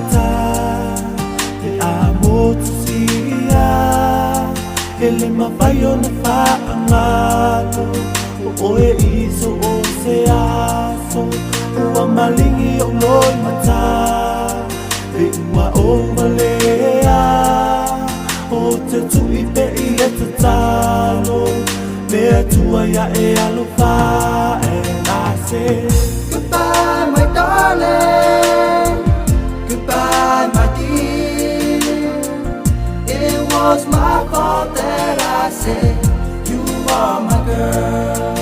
mata te amo tusia ele mavaio na whaangalo o oe iso o se aso ua malingi o loi mata e ua o malea o te tui pe I e te talo mea tua ia e alofa and I say goodbye my darling, goodbye my dear. It was my fault that I said you are my girl.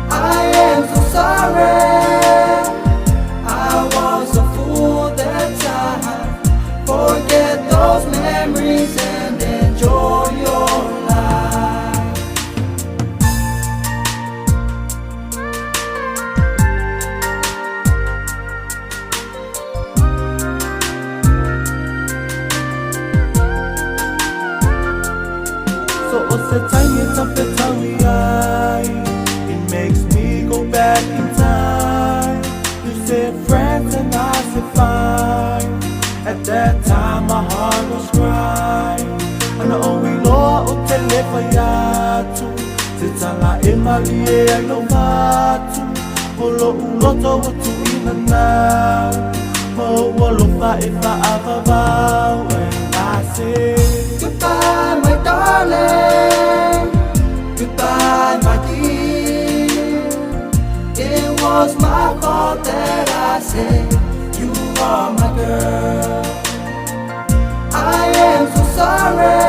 I am so sorry, I was a fool that time. Forget those memories and enjoy your life. So o se taimi tape taui ai, it makes me go back in time. You said friends and I said fine. At that time my heart was crying. Ana owi loa o te lewa iatu, te tala e mali e ai lo matu. Polo uloto o tu ina nau, mo ua lofa e whaavavau. And I said Goodbye my darling, goodbye my dear. It was my fault that I said you are my girl. I am so sorry,